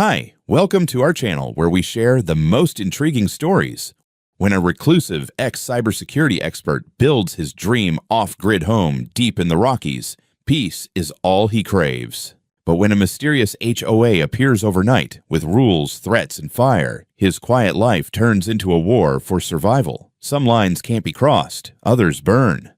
Hi, welcome to our channel where we share the most intriguing stories. When a reclusive ex-cybersecurity expert builds his dream off-grid home deep in the Rockies, peace is all he craves. But when a mysterious HOA appears overnight with rules, threats, and fire, his quiet life turns into a war for survival. Some lines can't be crossed, others burn.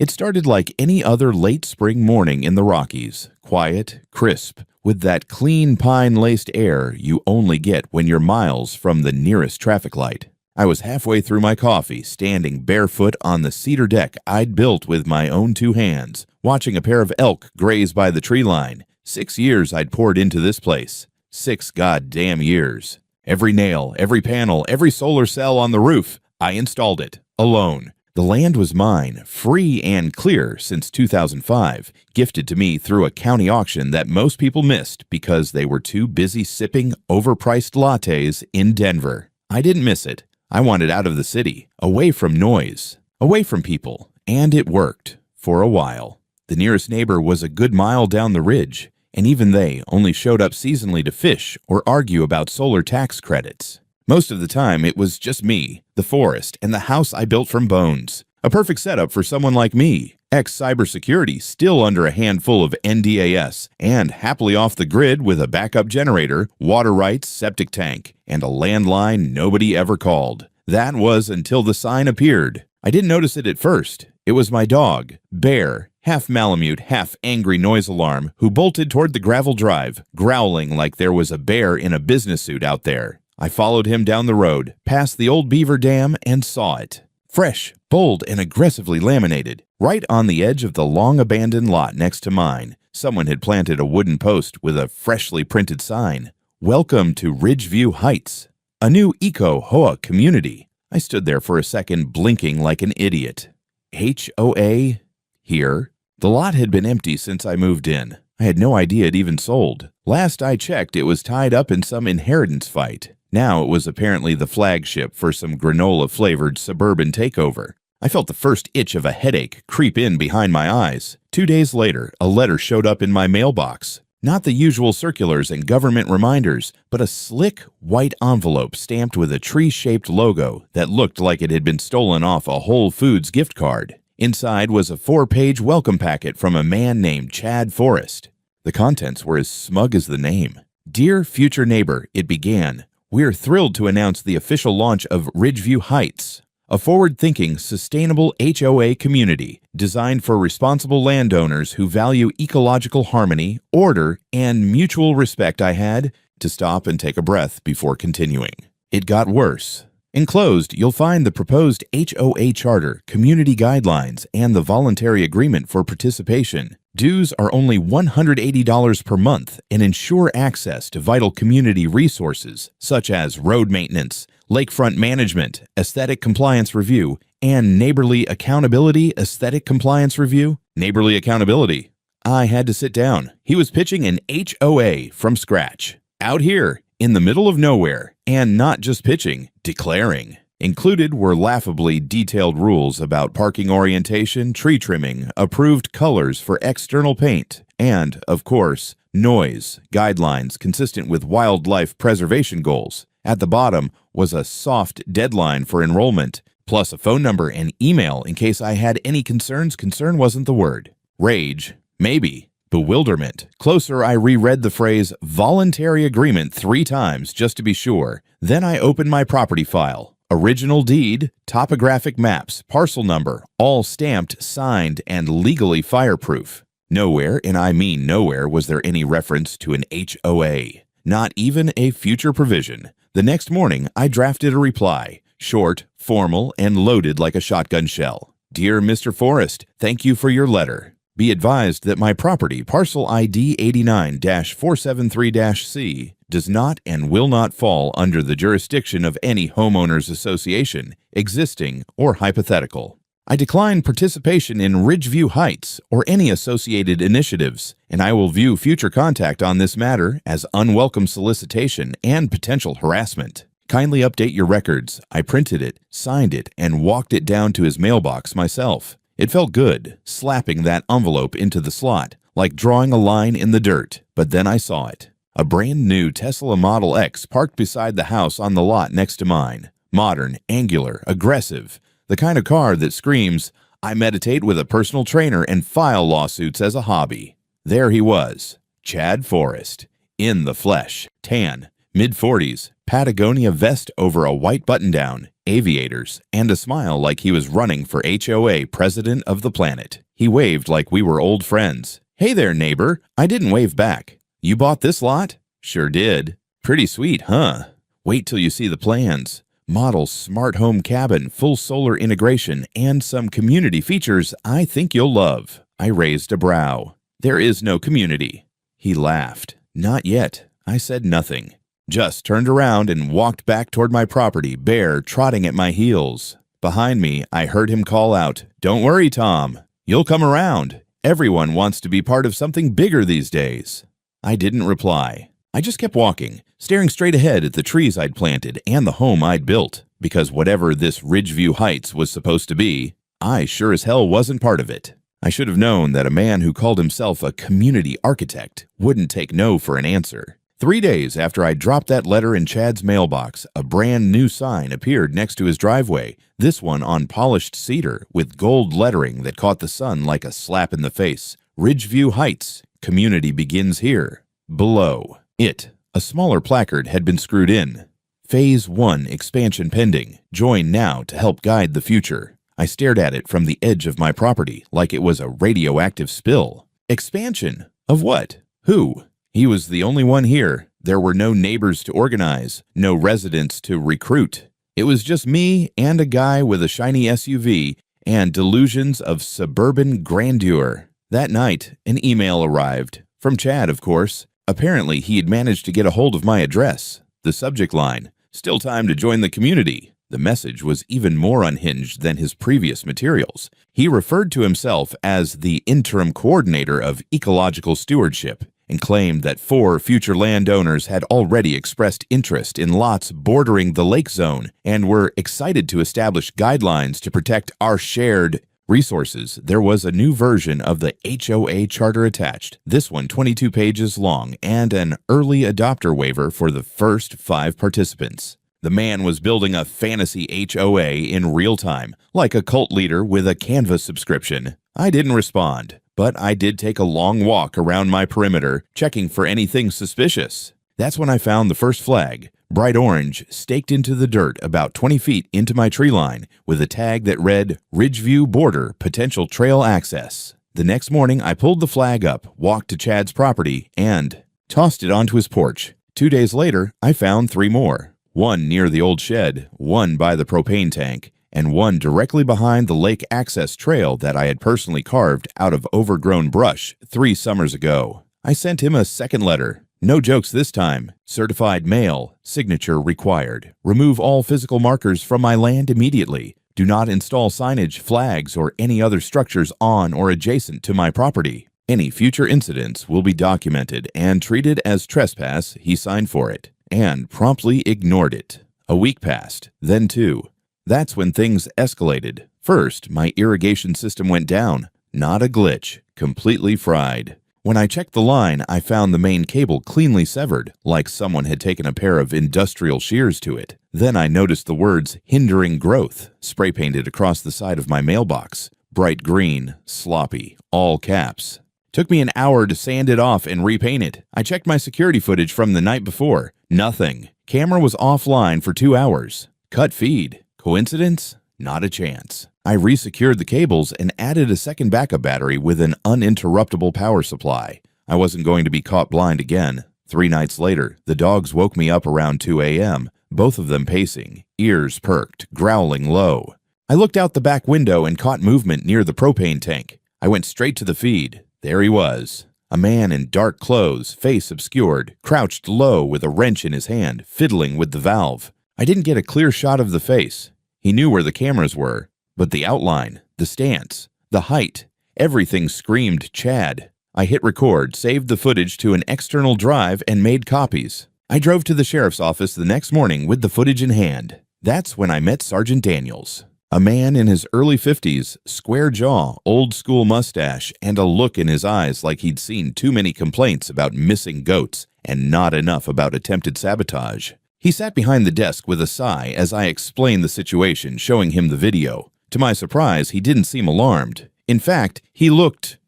It started like any other late spring morning in the Rockies, quiet, crisp, with that clean pine-laced air you only get when you're miles from the nearest traffic light. I was halfway through my coffee, standing barefoot on the cedar deck I'd built with my own two hands, watching a pair of elk graze by the tree line. 6 years I'd poured into this place. 6 goddamn years. Every nail, every panel, every solar cell on the roof, I installed it, alone. The land was mine, free and clear since 2005, gifted to me through a county auction that most people missed because they were too busy sipping overpriced lattes in Denver. I didn't miss it. I wanted out of the city, away from noise, away from people, and it worked, for a while. The nearest neighbor was a good mile down the ridge, and even they only showed up seasonally to fish or argue about solar tax credits. Most of the time, it was just me, the forest, and the house I built from bones. A perfect setup for someone like me, ex-cybersecurity, still under a handful of NDAS, and happily off the grid with a backup generator, water rights, septic tank, and a landline nobody ever called. That was until the sign appeared. I didn't notice it at first. It was my dog, Bear, half Malamute, half angry noise alarm, who bolted toward the gravel drive, growling like there was a bear in a business suit out there. I followed him down the road, past the old beaver dam, and saw it. Fresh, bold, and aggressively laminated. Right on the edge of the long-abandoned lot next to mine, someone had planted a wooden post with a freshly printed sign. Welcome to Ridgeview Heights, a new HOA community. I stood there for a second, blinking like an idiot. HOA? Here? The lot had been empty since I moved in. I had no idea it even sold. Last I checked, it was tied up in some inheritance fight. Now it was apparently the flagship for some granola-flavored suburban takeover. I felt the first itch of a headache creep in behind my eyes. 2 days later, a letter showed up in my mailbox. Not the usual circulars and government reminders, but a slick, white envelope stamped with a tree-shaped logo that looked like it had been stolen off a Whole Foods gift card. Inside was a 4-page welcome packet from a man named Chad Forrest. The contents were as smug as the name. Dear future neighbor, it began. We're thrilled to announce the official launch of Ridgeview Heights, a forward-thinking, sustainable HOA community designed for responsible landowners who value ecological harmony, order, and mutual respect. I had to stop and take a breath before continuing. It got worse. Enclosed, you'll find the proposed HOA charter, community guidelines, and the voluntary agreement for participation. Dues are only $180 per month and ensure access to vital community resources such as road maintenance, lakefront management, aesthetic compliance review, and neighborly accountability aesthetic compliance review. Neighborly accountability. I had to sit down. He was pitching an HOA from scratch. Out here, in the middle of nowhere, and not just pitching, declaring. Included were laughably detailed rules about parking orientation, tree trimming, approved colors for external paint, and, of course, noise guidelines consistent with wildlife preservation goals. At the bottom was a soft deadline for enrollment, plus a phone number and email in case I had any concerns. Concern wasn't the word. Rage, maybe. Bewilderment. Closer, I reread the phrase voluntary agreement 3 times just to be sure. Then I opened my property file. Original deed, topographic maps, parcel number, all stamped, signed, and legally fireproof. Nowhere, and I mean nowhere, was there any reference to an HOA. Not even a future provision. The next morning, I drafted a reply. Short, formal, and loaded like a shotgun shell. Dear Mr. Forrest, thank you for your letter. Be advised that my property, parcel ID 89-473-C, does not and will not fall under the jurisdiction of any homeowners association, existing or hypothetical. I decline participation in Ridgeview Heights or any associated initiatives, and I will view future contact on this matter as unwelcome solicitation and potential harassment. Kindly update your records. I printed it, signed it, and walked it down to his mailbox myself. It felt good, slapping that envelope into the slot, like drawing a line in the dirt. But then I saw it. A brand new Tesla Model X parked beside the house on the lot next to mine. Modern, angular, aggressive. The kind of car that screams, "I meditate with a personal trainer and file lawsuits as a hobby." There he was, Chad Forrest, in the flesh, tan, mid-40s, Patagonia vest over a white button-down, aviators, and a smile like he was running for HOA president of the planet. He waved like we were old friends. "Hey there, neighbor." I didn't wave back. "You bought this lot?" "Sure did." "Pretty sweet, huh?" "Wait till you see the plans. Model smart home cabin, full solar integration, and some community features I think you'll love." I raised a brow. "There is no community." He laughed. "Not yet." I said nothing. Just turned around and walked back toward my property, Bear trotting at my heels. Behind me, I heard him call out, "Don't worry, Tom. You'll come around. Everyone wants to be part of something bigger these days." I didn't reply. I just kept walking, staring straight ahead at the trees I'd planted and the home I'd built, because whatever this Ridgeview Heights was supposed to be, I sure as hell wasn't part of it. I should have known that a man who called himself a community architect wouldn't take no for an answer. 3 days after I dropped that letter in Chad's mailbox, a brand new sign appeared next to his driveway, this one on polished cedar with gold lettering that caught the sun like a slap in the face. "Ridgeview Heights. Community begins here." Below it, a smaller placard had been screwed in. "Phase 1 expansion pending. Join now to help guide the future." I stared at it from the edge of my property like it was a radioactive spill. Expansion? Of what? Who? He was the only one here. There were no neighbors to organize, no residents to recruit. It was just me and a guy with a shiny SUV and delusions of suburban grandeur. That night, an email arrived. From Chad, of course. Apparently, he had managed to get a hold of my address. The subject line, "Still time to join the community." The message was even more unhinged than his previous materials. He referred to himself as the interim coordinator of ecological stewardship and claimed that 4 future landowners had already expressed interest in lots bordering the lake zone and were excited to establish guidelines to protect our shared resources. There was a new version of the HOA charter attached, this one 22 pages long, and an early adopter waiver for the first 5 participants. The man was building a fantasy HOA in real time, like a cult leader with a Canva subscription. I didn't respond, but I did take a long walk around my perimeter, checking for anything suspicious. That's when I found the first flag, bright orange, staked into the dirt about 20 feet into my tree line, with a tag that read, "Ridgeview Border Potential Trail Access." The next morning, I pulled the flag up, walked to Chad's property, and tossed it onto his porch. 2 days later, I found 3 more. One near the old shed, one by the propane tank, and one directly behind the lake access trail that I had personally carved out of overgrown brush 3 summers ago. I sent him a second letter. No jokes this time. Certified mail. Signature required. Remove all physical markers from my land immediately. Do not install signage, flags, or any other structures on or adjacent to my property. Any future incidents will be documented and treated as trespass. He signed for it and promptly ignored it. A week passed, then 2. That's when things escalated. First, my irrigation system went down. Not a glitch. Completely fried. When I checked the line, I found the main cable cleanly severed, like someone had taken a pair of industrial shears to it. Then I noticed the words "hindering growth" spray painted across the side of my mailbox. Bright green, sloppy, all caps. Took me an hour to sand it off and repaint it. I checked my security footage from the night before. Nothing. Camera was offline for 2 hours. Cut feed. Coincidence? Not a chance. I resecured the cables and added a second backup battery with an uninterruptible power supply. I wasn't going to be caught blind again. 3 nights later, the dogs woke me up around 2 a.m., both of them pacing, ears perked, growling low. I looked out the back window and caught movement near the propane tank. I went straight to the feed. There he was. A man in dark clothes, face obscured, crouched low with a wrench in his hand, fiddling with the valve. I didn't get a clear shot of the face. He knew where the cameras were, but the outline, the stance, the height, everything screamed Chad. I hit record, saved the footage to an external drive, and made copies. I drove to the sheriff's office the next morning with the footage in hand. That's when I met Sergeant Daniels. A man in his early 50s, square jaw, old-school mustache, and a look in his eyes like he'd seen too many complaints about missing goats and not enough about attempted sabotage. He sat behind the desk with a sigh as I explained the situation, showing him the video. To my surprise, he didn't seem alarmed. In fact, he looked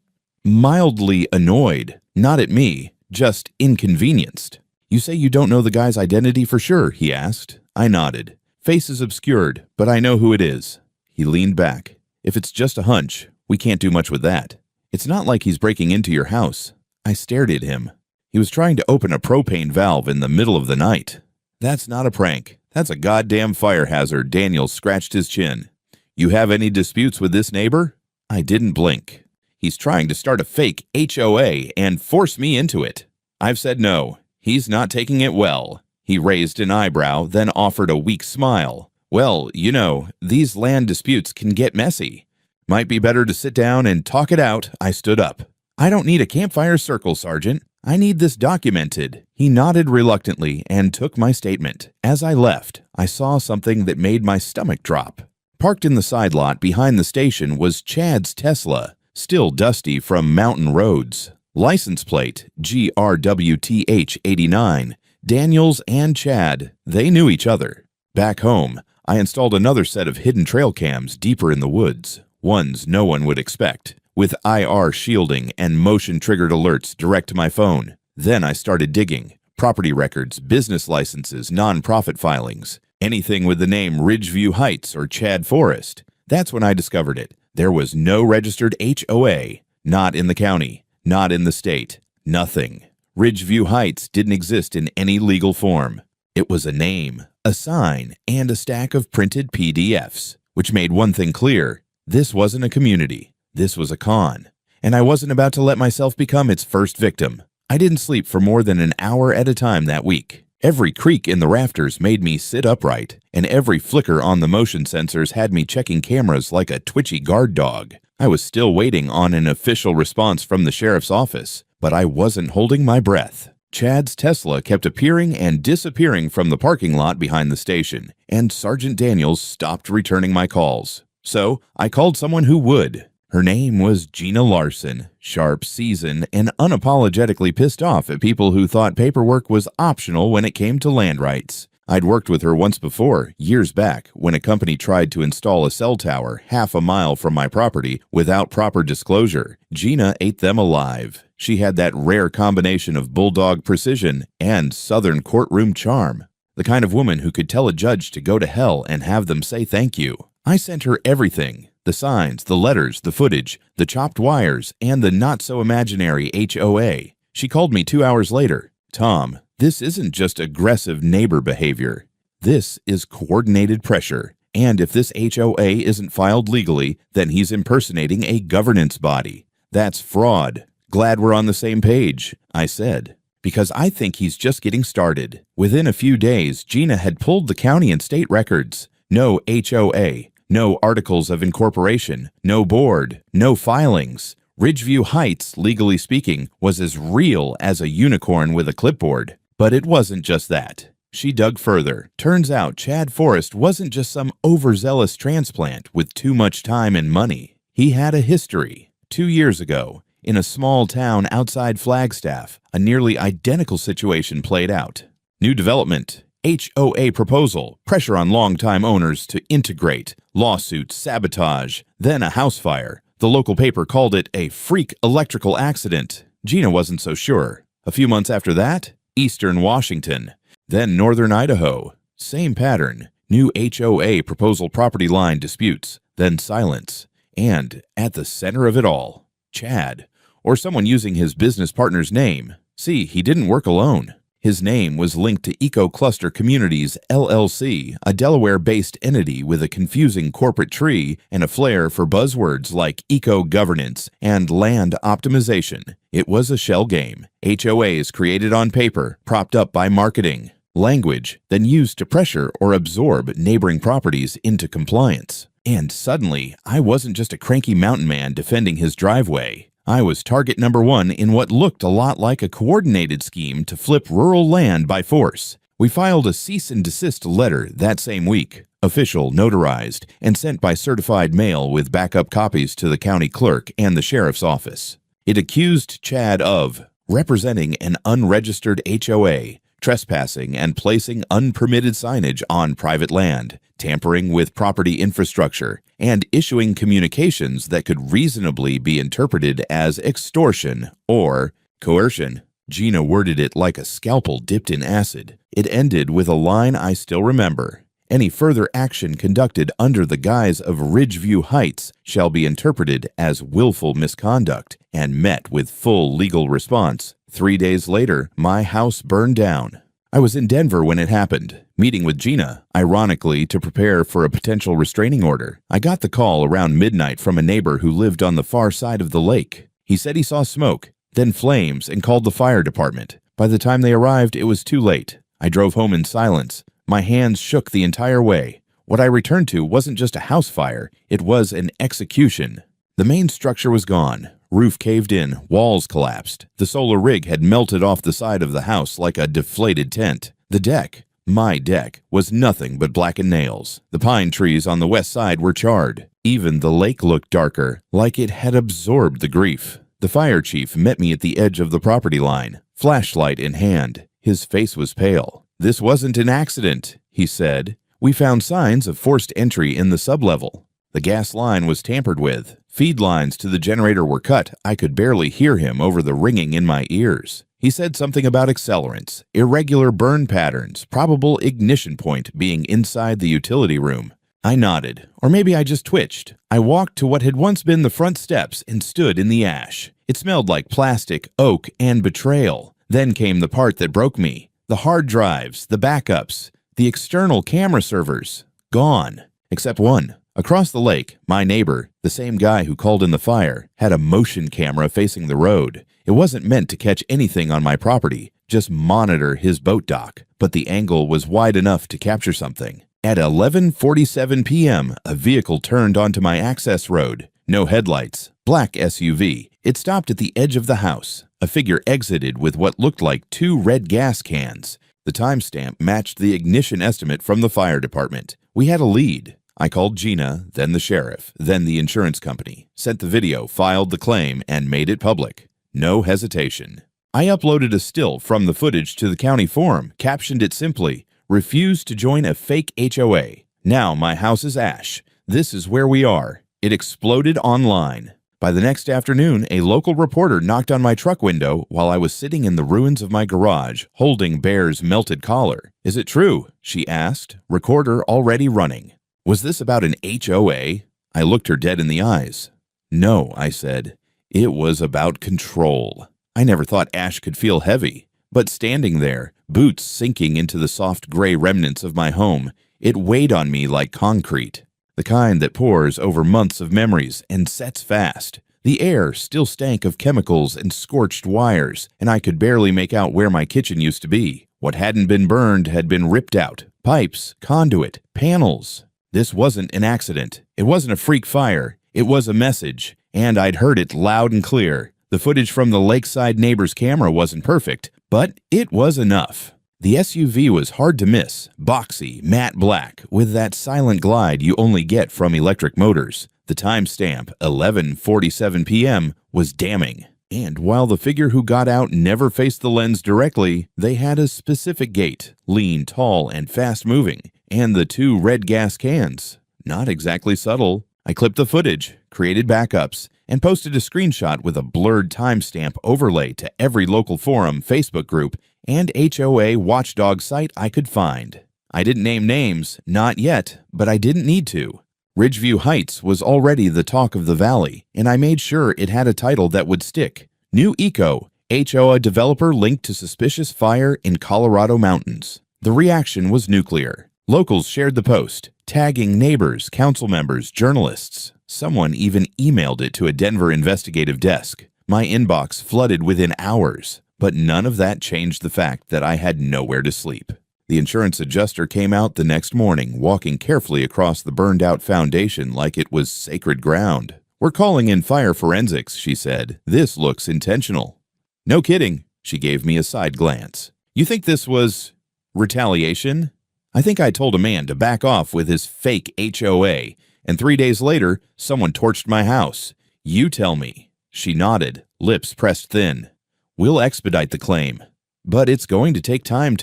mildly annoyed, not at me, just inconvenienced. "You say you don't know the guy's identity for sure?" he asked. I nodded. "Face is obscured, but I know who it is." He leaned back. "If it's just a hunch, we can't do much with that. It's not like he's breaking into your house." I stared at him. He was trying to open a propane valve in the middle of the night. "That's not a prank. That's a goddamn fire hazard." Daniel scratched his chin. "You have any disputes with this neighbor?" I didn't blink. "He's trying to start a fake HOA and force me into it." I've said no. He's not taking it well. He raised an eyebrow, then offered a weak smile. "Well, you know, these land disputes can get messy. Might be better to sit down and talk it out." I stood up. "I don't need a campfire circle, Sergeant. I need this documented." He nodded reluctantly and took my statement. As I left, I saw something that made my stomach drop. Parked in the side lot behind the station was Chad's Tesla, still dusty from mountain roads. License plate GRWTH89. Daniels and Chad, they knew each other. Back home, I installed another set of hidden trail cams deeper in the woods, ones no one would expect, with IR shielding and motion-triggered alerts direct to my phone. Then I started digging. Property records, business licenses, non-profit filings, anything with the name Ridgeview Heights or Chad Forest. That's when I discovered it. There was no registered HOA, not in the county, not in the state, nothing. Ridgeview Heights didn't exist in any legal form. It was a name, a sign, and a stack of printed PDFs, which made one thing clear. This wasn't a community. This was a con. And I wasn't about to let myself become its first victim. I didn't sleep for more than an hour at a time that week. Every creak in the rafters made me sit upright, and every flicker on the motion sensors had me checking cameras like a twitchy guard dog. I was still waiting on an official response from the sheriff's office, but I wasn't holding my breath. Chad's Tesla kept appearing and disappearing from the parking lot behind the station, and Sergeant Daniels stopped returning my calls. So I called someone who would. Her name was Gina Larson, sharp, seasoned, and unapologetically pissed off at people who thought paperwork was optional when it came to land rights. I'd worked with her once before, years back, when a company tried to install a cell tower half a mile from my property without proper disclosure. Gina ate them alive. She had that rare combination of bulldog precision and southern courtroom charm. The kind of woman who could tell a judge to go to hell and have them say thank you. I sent her everything. The signs, the letters, the footage, the chopped wires, and the not-so-imaginary HOA. She called me 2 hours later. "Tom, this isn't just aggressive neighbor behavior. This is coordinated pressure. And if this HOA isn't filed legally, then he's impersonating a governance body. That's fraud. Glad we're on the same page," I said, "because I think he's just getting started." Within a few days, Gina had pulled the county and state records. No HOA. No articles of incorporation, no board, no filings. Ridgeview Heights, legally speaking, was as real as a unicorn with a clipboard. But it wasn't just that. She dug further. Turns out Chad Forrest wasn't just some overzealous transplant with too much time and money. He had a history. 2 years ago, in a small town outside Flagstaff, a nearly identical situation played out. New development. HOA proposal, pressure on longtime owners to integrate, lawsuits, sabotage, then a house fire. The local paper called it a freak electrical accident. Gina wasn't so sure. A few months after that, Eastern Washington, then Northern Idaho. Same pattern. New HOA proposal property line disputes, then silence. And at the center of it all, Chad, or someone using his business partner's name. See, he didn't work alone. His name was linked to Eco Cluster Communities, LLC, a Delaware-based entity with a confusing corporate tree and a flair for buzzwords like eco-governance and land optimization. It was a shell game. HOAs created on paper, propped up by marketing. Language, then used to pressure or absorb neighboring properties into compliance. And suddenly, I wasn't just a cranky mountain man defending his driveway. I was target number one in what looked a lot like a coordinated scheme to flip rural land by force. We filed a cease and desist letter that same week, official, notarized, and sent by certified mail with backup copies to the county clerk and the sheriff's office. It accused Chad of representing an unregistered HOA, trespassing and placing unpermitted signage on private land, tampering with property infrastructure, and issuing communications that could reasonably be interpreted as extortion or coercion. Gina worded it like a scalpel dipped in acid. It ended with a line I still remember. Any further action conducted under the guise of Ridgeview Heights shall be interpreted as willful misconduct and met with full legal response. 3 days later, my house burned down. I was in Denver when it happened, meeting with Gina, ironically to prepare for a potential restraining order. I got the call around midnight from a neighbor who lived on the far side of the lake. He said he saw smoke, then flames, and called the fire department. By the time they arrived, it was too late. I drove home in silence. My hands shook the entire way. What I returned to wasn't just a house fire, it was an execution. The main structure was gone. Roof caved in, walls collapsed. The solar rig had melted off the side of the house like a deflated tent. The deck, my deck, was nothing but blackened nails. The pine trees on the west side were charred. Even the lake looked darker, like it had absorbed the grief. The fire chief met me at the edge of the property line, flashlight in hand. His face was pale. "This wasn't an accident," he said. "We found signs of forced entry in the sublevel. The gas line was tampered with. Feed lines to the generator were cut. I could barely hear him over the ringing in my ears. He said something about accelerants, irregular burn patterns, probable ignition point being inside the utility room. I nodded, or maybe I just twitched. I walked to what had once been the front steps and stood in the ash. It smelled like plastic, oak, and betrayal. Then came the part that broke me. The hard drives, the backups, the external camera servers. Gone. Except one. Across the lake, my neighbor, the same guy who called in the fire, had a motion camera facing the road. It wasn't meant to catch anything on my property, just monitor his boat dock, but the angle was wide enough to capture something. At 11:47 p.m., a vehicle turned onto my access road. No headlights. Black SUV. It stopped at the edge of the house. A figure exited with what looked like 2 red gas cans. The timestamp matched the ignition estimate from the fire department. We had a lead. I called Gina, then the sheriff, then the insurance company, sent the video, filed the claim, and made it public. No hesitation. I uploaded a still from the footage to the county forum, captioned it simply, "Refused to join a fake HOA. Now my house is ash. This is where we are." It exploded online. By the next afternoon, a local reporter knocked on my truck window while I was sitting in the ruins of my garage, holding Bear's melted collar. "Is it true?" she asked, recorder already running. Was this about an HOA? I looked her dead in the eyes. "No," I said. "It was about control." I never thought ash could feel heavy, but standing there, boots sinking into the soft gray remnants of my home, it weighed on me like concrete. The kind that pours over months of memories and sets fast. The air still stank of chemicals and scorched wires, and I could barely make out where my kitchen used to be. What hadn't been burned had been ripped out. Pipes, conduit, panels. This wasn't an accident. It wasn't a freak fire. It was a message, and I'd heard it loud and clear. The footage from the lakeside neighbor's camera wasn't perfect, but it was enough. The SUV was hard to miss, boxy, matte black, with that silent glide you only get from electric motors. The timestamp, 11:47 p.m., was damning. And while the figure who got out never faced the lens directly, they had a specific gait, lean, tall, and fast-moving, and the 2 red gas cans. Not exactly subtle. I clipped the footage, created backups, and posted a screenshot with a blurred timestamp overlay to every local forum, Facebook group, and HOA watchdog site I could find. I didn't name names, not yet, but I didn't need to. Ridgeview Heights was already the talk of the valley, and I made sure it had a title that would stick. New Eco, HOA developer linked to suspicious fire in Colorado mountains. The reaction was nuclear. Locals shared the post, tagging neighbors, council members, journalists. Someone even emailed it to a Denver investigative desk. My inbox flooded within hours, but none of that changed the fact that I had nowhere to sleep. The insurance adjuster came out the next morning, walking carefully across the burned-out foundation like it was sacred ground. "We're calling in fire forensics," she said. "This looks intentional." "No kidding," she gave me a side glance. "You think this was retaliation?" I think I told a man to back off with his fake HOA, and 3 days later, someone torched my house. "You tell me." She nodded, lips pressed thin. We'll expedite the claim. But it's going to take time.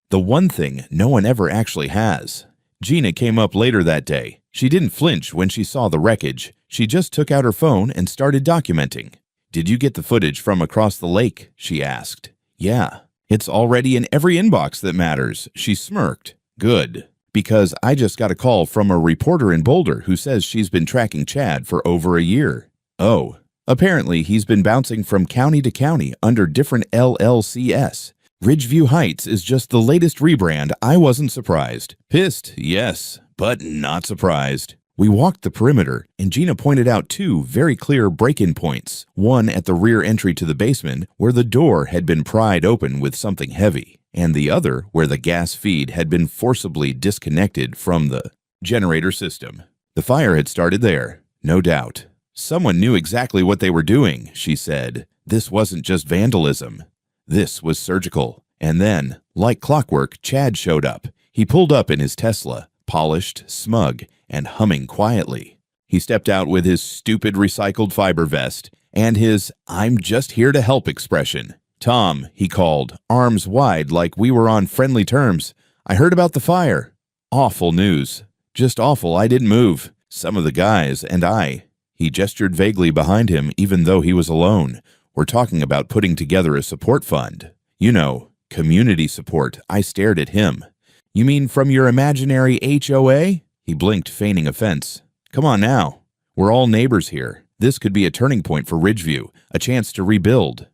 The one thing no one ever actually has. Gina came up later that day. She didn't flinch when she saw the wreckage. She just took out her phone and started documenting. "Did you get the footage from across the lake?" she asked. "Yeah. It's already in every inbox that matters," she smirked. "Good. Because I just got a call from a reporter in Boulder who says she's been tracking Chad for over a year." "Oh. Apparently he's been bouncing from county to county under different LLCs. Ridgeview Heights is just the latest rebrand. I wasn't surprised. Pissed, yes, but not surprised." We walked the perimeter, and Gina pointed out two very clear break-in points, one at the rear entry to the basement where the door had been pried open with something heavy, and the other where the gas feed had been forcibly disconnected from the generator system. The fire had started there, no doubt. "Someone knew exactly what they were doing," she said. "This wasn't just vandalism. This was surgical." And then, like clockwork, Chad showed up. He pulled up in his Tesla, polished, smug, and humming quietly. He stepped out with his stupid recycled fiber vest and his "I'm just here to help" expression. "Tom," he called, arms wide like we were on friendly terms. "I heard about the fire." "Awful news. Just awful. I didn't move. Some of the guys and I." He gestured vaguely behind him even though he was alone. "We're talking about putting together a support fund. You know, community support." I stared at him. "You mean from your imaginary HOA?" He blinked, feigning offense. "Come on now. We're all neighbors here. This could be a turning point for Ridgeview, a chance to rebuild."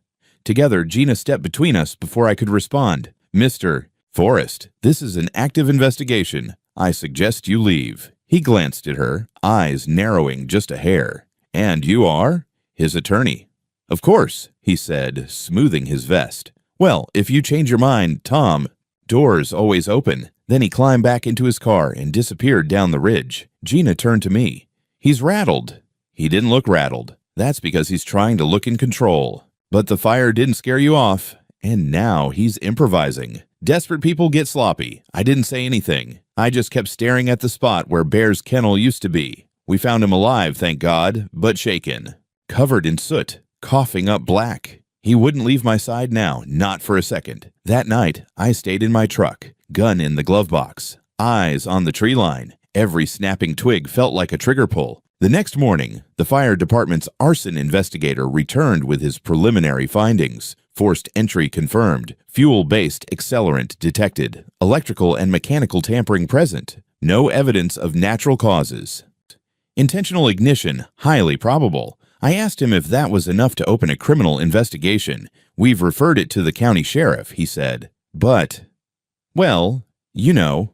Together, Gina stepped between us before I could respond. "Mr. Forrest, this is an active investigation. I suggest you leave." He glanced at her, eyes narrowing just a hair. "And you are?" "His attorney." "Of course," he said, smoothing his vest. "Well, if you change your mind, Tom, doors always open." Then he climbed back into his car and disappeared down the ridge. Gina turned to me. "He's rattled." He didn't look rattled. "That's because he's trying to look in control. But the fire didn't scare you off. And now he's improvising. Desperate people get sloppy. I didn't say anything. I just kept staring at the spot where Bear's kennel used to be. We found him alive, thank God, but shaken. Covered in soot, coughing up black. He wouldn't leave my side now, not for a second. That night, I stayed in my truck, gun in the glove box, eyes on the tree line. Every snapping twig felt like a trigger pull. The next morning, the fire department's arson investigator returned with his preliminary findings. Forced entry confirmed. Fuel-based accelerant detected. Electrical and mechanical tampering present. No evidence of natural causes. Intentional ignition, highly probable. I asked him if that was enough to open a criminal investigation. "We've referred it to the county sheriff," he said. "But, well, you know."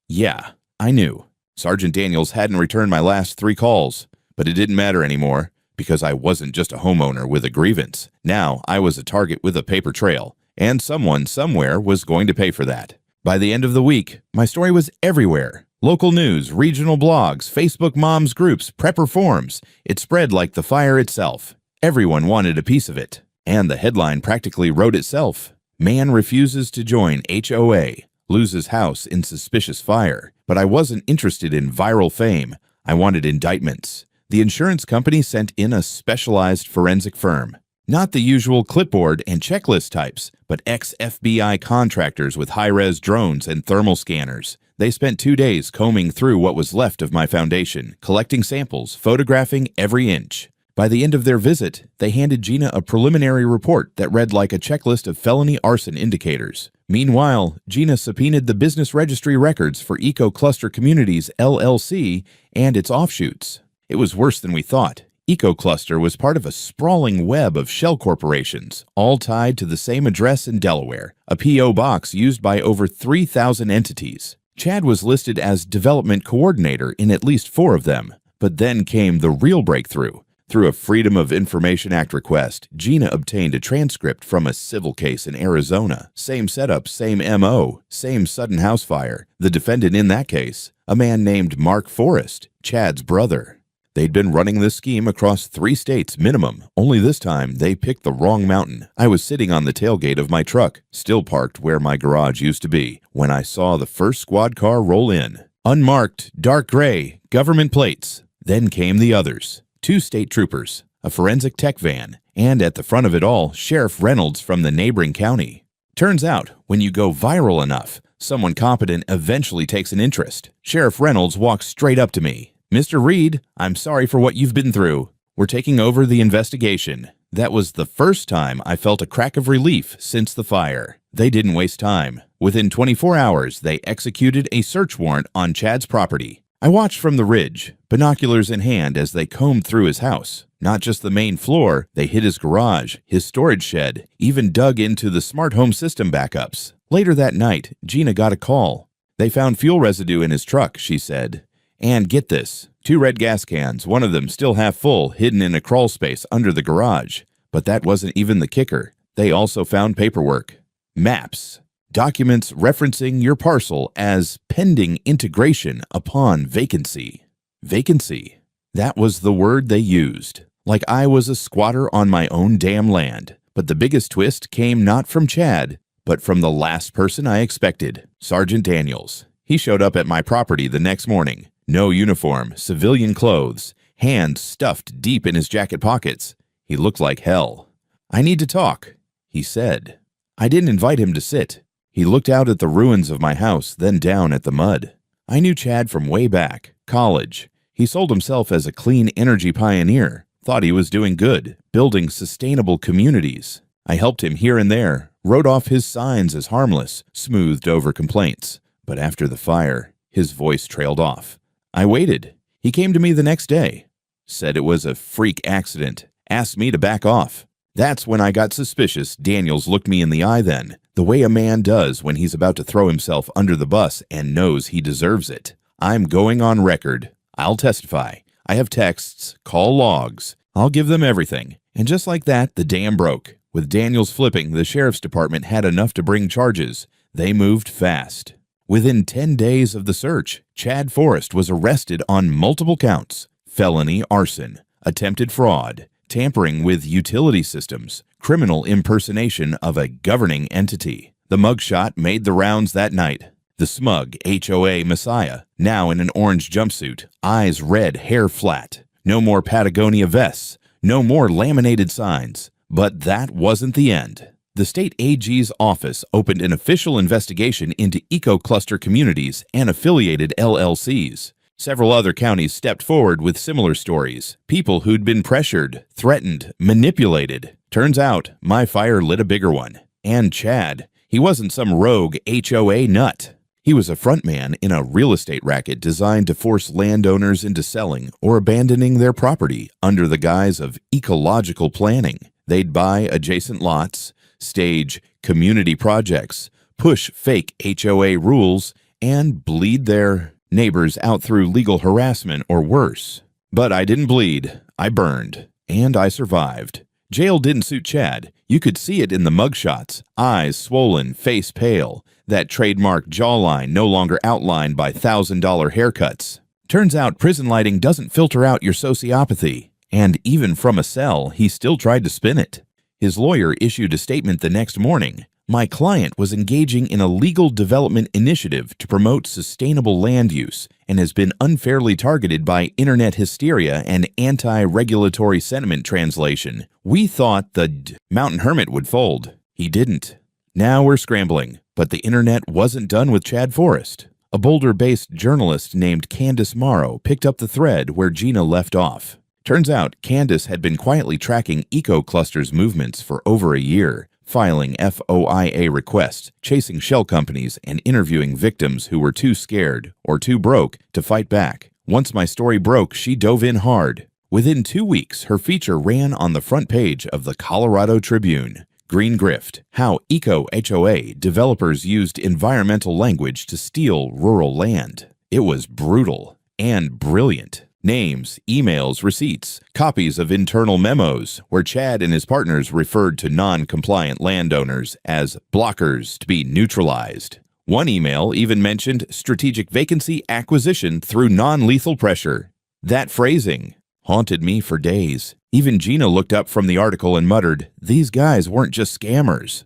Yeah, I knew. Sergeant Daniels hadn't returned my last 3 calls, but it didn't matter anymore, because I wasn't just a homeowner with a grievance. Now I was a target with a paper trail, and someone somewhere was going to pay for that. By the end of the week, my story was everywhere. Local news, regional blogs, Facebook moms groups, prepper forums. It spread like the fire itself. Everyone wanted a piece of it. And the headline practically wrote itself. Man refuses to join HOA. Loses house in suspicious fire. But I wasn't interested in viral fame. I wanted indictments. The insurance company sent in a specialized forensic firm. Not the usual clipboard and checklist types, but ex-FBI contractors with high-res drones and thermal scanners. They spent 2 days combing through what was left of my foundation, collecting samples, photographing every inch. By the end of their visit, they handed Gina a preliminary report that read like a checklist of felony arson indicators. Meanwhile, Gina subpoenaed the business registry records for Eco Cluster Communities LLC and its offshoots. It was worse than we thought. Eco Cluster was part of a sprawling web of shell corporations, all tied to the same address in Delaware, a P.O. box used by over 3,000 entities. Chad was listed as development coordinator in at least 4 of them. But then came the real breakthrough. Through a Freedom of Information Act request, Gina obtained a transcript from a civil case in Arizona. Same setup, same M.O., same sudden house fire. The defendant in that case, a man named Mark Forrest, Chad's brother. They'd been running this scheme across 3 states minimum, only this time they picked the wrong mountain. I was sitting on the tailgate of my truck, still parked where my garage used to be, when I saw the first squad car roll in. Unmarked, dark gray, government plates. Then came the others. 2 state troopers, a forensic tech van, And at the front of it all, Sheriff Reynolds from the neighboring county. Turns out, when you go viral enough, someone competent eventually takes an interest. Sheriff Reynolds walks straight up to me. "Mr. Reed, I'm sorry for what you've been through. We're taking over the investigation." That was the first time I felt a crack of relief since the fire. They didn't waste time. Within 24 hours, they executed a search warrant on Chad's property. I watched from the ridge, binoculars in hand, as they combed through his house. Not just the main floor, they hit his garage, his storage shed, even dug into the smart home system backups. Later that night, Gina got a call. They found fuel residue in his truck, she said. And get this, 2 red gas cans, one of them still half full, hidden in a crawl space under the garage. But that wasn't even the kicker. They also found paperwork. Maps. Documents referencing your parcel as pending integration upon vacancy. Vacancy. That was the word they used. Like I was a squatter on my own damn land. But the biggest twist came not from Chad, but from the last person I expected, Sergeant Daniels. He showed up at my property the next morning. No uniform, civilian clothes, hands stuffed deep in his jacket pockets. He looked like hell. "I need to talk," he said. I didn't invite him to sit. He looked out at the ruins of my house, then down at the mud. I knew Chad from way back, college. He sold himself as a clean energy pioneer, thought he was doing good, building sustainable communities. I helped him here and there, wrote off his signs as harmless, smoothed over complaints. But after the fire, his voice trailed off. I waited. He came to me the next day, said it was a freak accident, asked me to back off. That's when I got suspicious. Daniels looked me in the eye then, the way a man does when he's about to throw himself under the bus and knows he deserves it. I'm going on record. I'll testify. I have texts, call logs. I'll give them everything. And just like that, the dam broke. With Daniels flipping, the sheriff's department had enough to bring charges. They moved fast. Within 10 days of the search, Chad Forrest was arrested on multiple counts: felony arson, attempted fraud, tampering with utility systems, criminal impersonation of a governing entity. The mugshot made the rounds that night. The smug HOA messiah, now in an orange jumpsuit, eyes red, hair flat. No more Patagonia vests, no more laminated signs. But that wasn't the end. The state AG's office opened an official investigation into eco-cluster communities and affiliated LLCs. Several other counties stepped forward with similar stories. People who'd been pressured, threatened, manipulated. Turns out, my fire lit a bigger one. And Chad, he wasn't some rogue HOA nut. He was a frontman in a real estate racket designed to force landowners into selling or abandoning their property under the guise of ecological planning. They'd buy adjacent lots, stage community projects, push fake HOA rules, and bleed their neighbors out through legal harassment or worse. But I didn't bleed. I burned. And I survived. Jail didn't suit Chad. You could see it in the mugshots. Eyes swollen, face pale. That trademark jawline no longer outlined by $1,000 haircuts. Turns out prison lighting doesn't filter out your sociopathy. And even from a cell, he still tried to spin it. His lawyer issued a statement the next morning. My client was engaging in a legal development initiative to promote sustainable land use and has been unfairly targeted by internet hysteria and anti-regulatory sentiment translation. We thought the Mountain Hermit would fold. He didn't. Now we're scrambling, but the internet wasn't done with Chad Forrest. A Boulder-based journalist named Candace Morrow picked up the thread where Gina left off. Turns out Candace had been quietly tracking eco-clusters movements for over a year, filing FOIA requests, chasing shell companies, and interviewing victims who were too scared or too broke to fight back. Once my story broke, she dove in hard. Within 2 weeks, her feature ran on the front page of the Colorado Tribune. Green Grift: How Eco-HOA Developers Used Environmental Language to Steal Rural Land. It was brutal and brilliant. Names, emails, receipts, copies of internal memos where Chad and his partners referred to non-compliant landowners as blockers to be neutralized. One email even mentioned strategic vacancy acquisition through non-lethal pressure. That phrasing haunted me for days. Even Gina looked up from the article and muttered, "These guys weren't just scammers.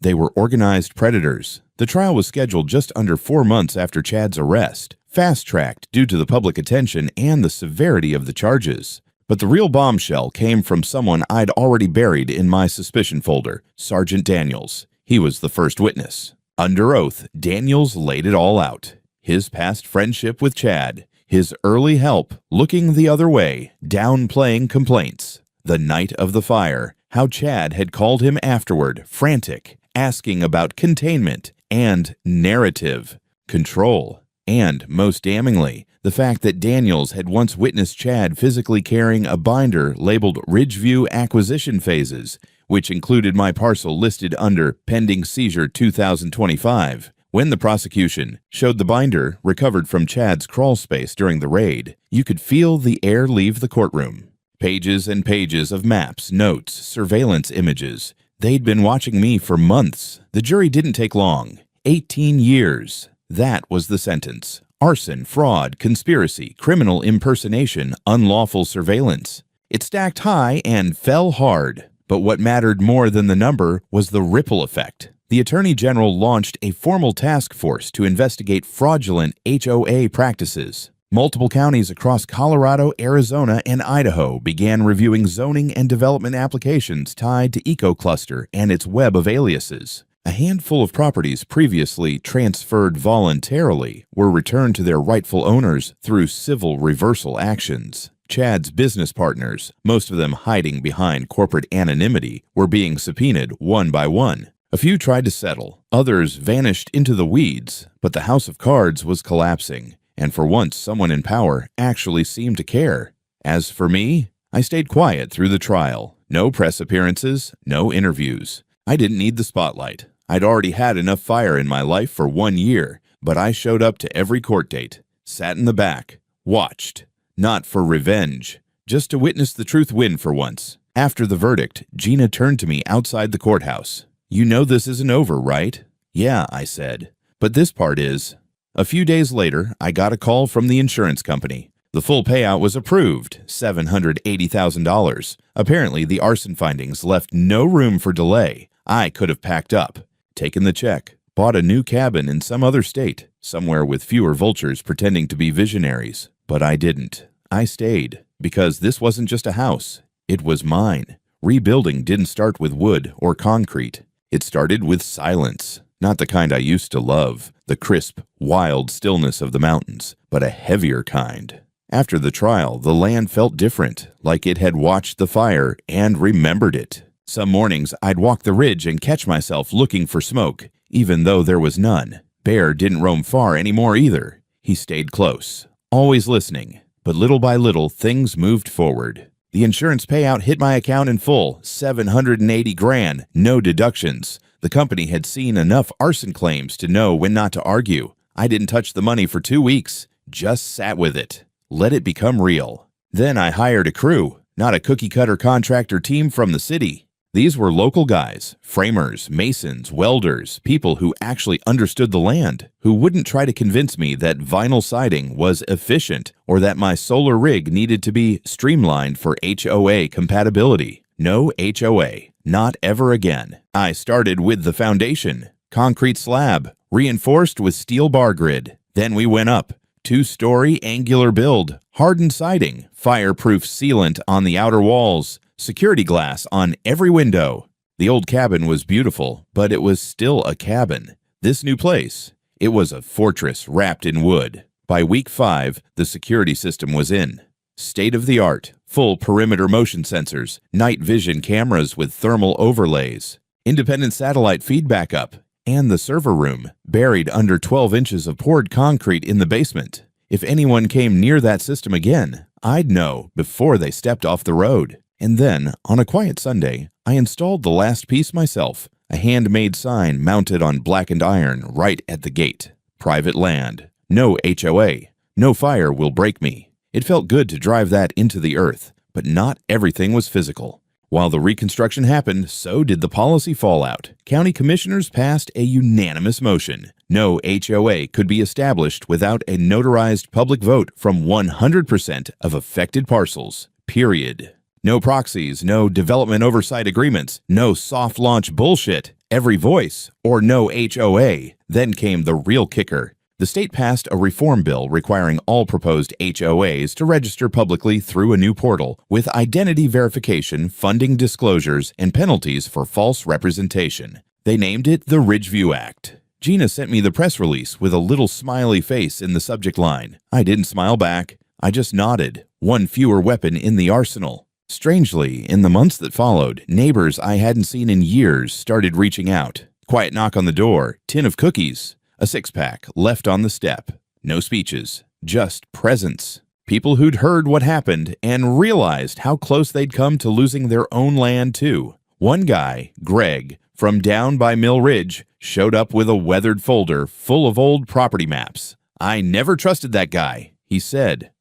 They were organized predators." The trial was scheduled just under 4 months after Chad's arrest. Fast-tracked due to the public attention and the severity of the charges. But the real bombshell came from someone I'd already buried in my suspicion folder, Sergeant Daniels. He was the first witness. Under oath, Daniels laid it all out. His past friendship with Chad, his early help looking the other way, downplaying complaints, the night of the fire, how Chad had called him afterward, frantic, asking about containment and narrative, control, and, most damningly, the fact that Daniels had once witnessed Chad physically carrying a binder labeled Ridgeview Acquisition Phases, which included my parcel listed under Pending Seizure 2025. When the prosecution showed the binder recovered from Chad's crawl space during the raid, you could feel the air leave the courtroom. Pages and pages of maps, notes, surveillance images. They'd been watching me for months. The jury didn't take long. 18 years. That was the sentence. Arson, fraud, conspiracy, criminal impersonation, unlawful surveillance. It stacked high and fell hard. But what mattered more than the number was the ripple effect. The Attorney General launched a formal task force to investigate fraudulent HOA practices. Multiple counties across Colorado, Arizona, and Idaho began reviewing zoning and development applications tied to EcoCluster and its web of aliases. A handful of properties previously transferred voluntarily were returned to their rightful owners through civil reversal actions. Chad's business partners, most of them hiding behind corporate anonymity, were being subpoenaed one by one. A few tried to settle, others vanished into the weeds, but the house of cards was collapsing, and for once someone in power actually seemed to care. As for me, I stayed quiet through the trial. No press appearances, no interviews. I didn't need the spotlight. I'd already had enough fire in my life for 1 year, but I showed up to every court date, sat in the back, watched. Not for revenge, just to witness the truth win for once. After the verdict, Gina turned to me outside the courthouse. "You know this isn't over, right?" "Yeah," I said. "But this part is." A few days later, I got a call from the insurance company. The full payout was approved, $780,000. Apparently, the arson findings left no room for delay. I could have packed up, taken the check, bought a new cabin in some other state, somewhere with fewer vultures pretending to be visionaries. But I didn't. I stayed, because this wasn't just a house. It was mine. Rebuilding didn't start with wood or concrete. It started with silence. Not the kind I used to love, the crisp, wild stillness of the mountains, but a heavier kind. After the trial, the land felt different, like it had watched the fire and remembered it. Some mornings, I'd walk the ridge and catch myself looking for smoke, even though there was none. Bear didn't roam far anymore either. He stayed close. Always listening, but little by little, things moved forward. The insurance payout hit my account in full, $780,000, no deductions. The company had seen enough arson claims to know when not to argue. I didn't touch the money for 2 weeks, just sat with it. Let it become real. Then I hired a crew, not a cookie-cutter contractor team from the city. These were local guys, framers, masons, welders, people who actually understood the land, who wouldn't try to convince me that vinyl siding was efficient or that my solar rig needed to be streamlined for HOA compatibility. No HOA, not ever again. I started with the foundation, concrete slab, reinforced with steel bar grid. Then we went up, 2-story angular build, hardened siding, fireproof sealant on the outer walls, security glass on every window. The old cabin was beautiful, but it was still a cabin. This new place, it was a fortress wrapped in wood. By week 5, the security system was in. State-of-the-art, full perimeter motion sensors, night vision cameras with thermal overlays, independent satellite feed backup, and the server room, buried under 12 inches of poured concrete in the basement. If anyone came near that system again, I'd know before they stepped off the road. And then, on a quiet Sunday, I installed the last piece myself, a handmade sign mounted on blackened iron right at the gate. Private land. No HOA. No fire will break me. It felt good to drive that into the earth, but not everything was physical. While the reconstruction happened, so did the policy fallout. County commissioners passed a unanimous motion. No HOA could be established without a notarized public vote from 100% of affected parcels. Period. No proxies, no development oversight agreements, no soft launch bullshit, every voice, or no HOA. Then came the real kicker. The state passed a reform bill requiring all proposed HOAs to register publicly through a new portal with identity verification, funding disclosures, and penalties for false representation. They named it the Ridgeview Act. Gina sent me the press release with a little smiley face in the subject line. I didn't smile back. I just nodded. One fewer weapon in the arsenal. Strangely, in the months that followed, neighbors I hadn't seen in years started reaching out. Quiet knock on the door, tin of cookies, a six-pack left on the step. No speeches, just presence. People who'd heard what happened and realized how close they'd come to losing their own land, too. One guy, Greg, from down by Mill Ridge, showed up with a weathered folder full of old property maps. "I never trusted that guy," he said.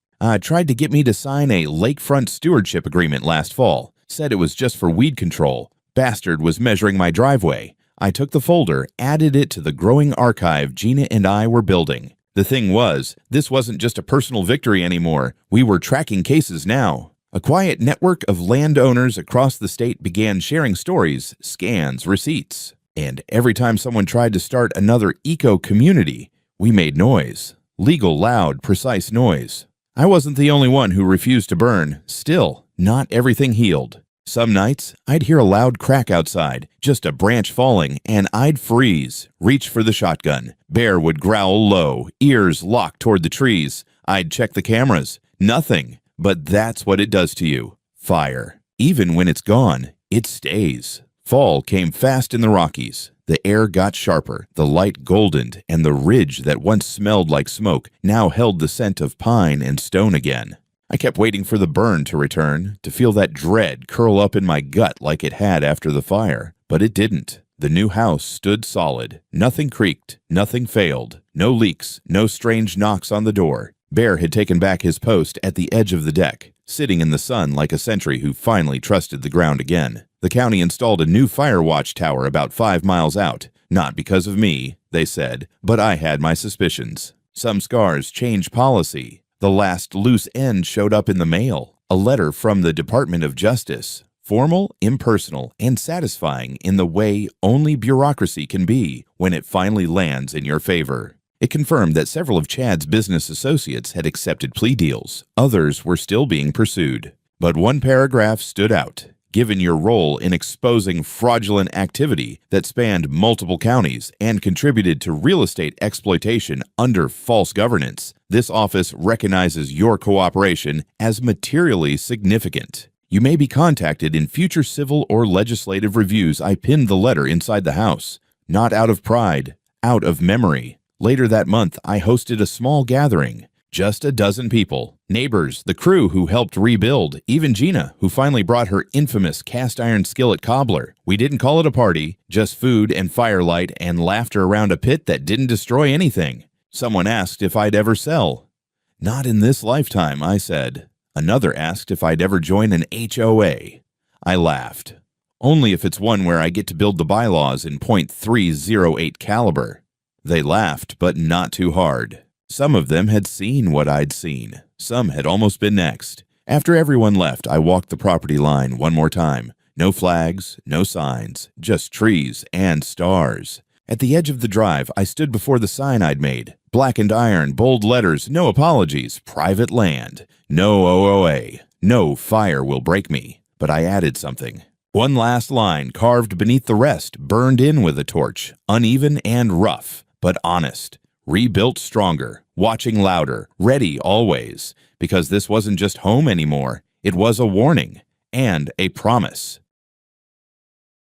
Tried to get me to sign a lakefront stewardship agreement last fall. Said it was just for weed control. Bastard was measuring my driveway. I took the folder, added it to the growing archive Gina and I were building. The thing was, this wasn't just a personal victory anymore. We were tracking cases now. A quiet network of landowners across the state began sharing stories, scans, receipts. And every time someone tried to start another eco-community, we made noise. Legal, loud, precise noise. I wasn't the only one who refused to burn. Still, not everything healed. Some nights, I'd hear a loud crack outside, just a branch falling, and I'd freeze, reach for the shotgun. Bear would growl low, ears locked toward the trees. I'd check the cameras. Nothing. But that's what it does to you. Fire. Even when it's gone, it stays. Fall came fast in the Rockies. The air got sharper, the light goldened, and the ridge that once smelled like smoke now held the scent of pine and stone again. I kept waiting for the burn to return, to feel that dread curl up in my gut like it had after the fire. But it didn't. The new house stood solid. Nothing creaked, nothing failed. No leaks, no strange knocks on the door. Bear had taken back his post at the edge of the deck, sitting in the sun like a sentry who finally trusted the ground again. The county installed a new fire watch tower about 5 miles out. Not because of me, they said, but I had my suspicions. Some scars changed policy. The last loose end showed up in the mail, a letter from the Department of Justice. Formal, impersonal, and satisfying in the way only bureaucracy can be when it finally lands in your favor. It confirmed that several of Chad's business associates had accepted plea deals. Others were still being pursued. But one paragraph stood out. Given your role in exposing fraudulent activity that spanned multiple counties and contributed to real estate exploitation under false governance, this office recognizes your cooperation as materially significant. You may be contacted in future civil or legislative reviews. I pinned the letter inside the house. Not out of pride, out of memory. Later that month, I hosted a small gathering. Just a dozen people. Neighbors, the crew who helped rebuild, even Gina, who finally brought her infamous cast-iron skillet cobbler. We didn't call it a party, just food and firelight and laughter around a pit that didn't destroy anything. Someone asked if I'd ever sell. Not in this lifetime, I said. Another asked if I'd ever join an HOA. I laughed. Only if it's one where I get to build the bylaws in .308 caliber. They laughed, but not too hard. Some of them had seen what I'd seen. Some had almost been next. After everyone left, I walked the property line one more time. No flags, no signs, just trees and stars. At the edge of the drive, I stood before the sign I'd made. Blackened iron, bold letters, no apologies, private land. No OOA. No fire will break me. But I added something. One last line carved beneath the rest, burned in with a torch, uneven and rough, but honest. Rebuilt stronger, watching louder, ready always, because this wasn't just home anymore. It was a warning and a promise.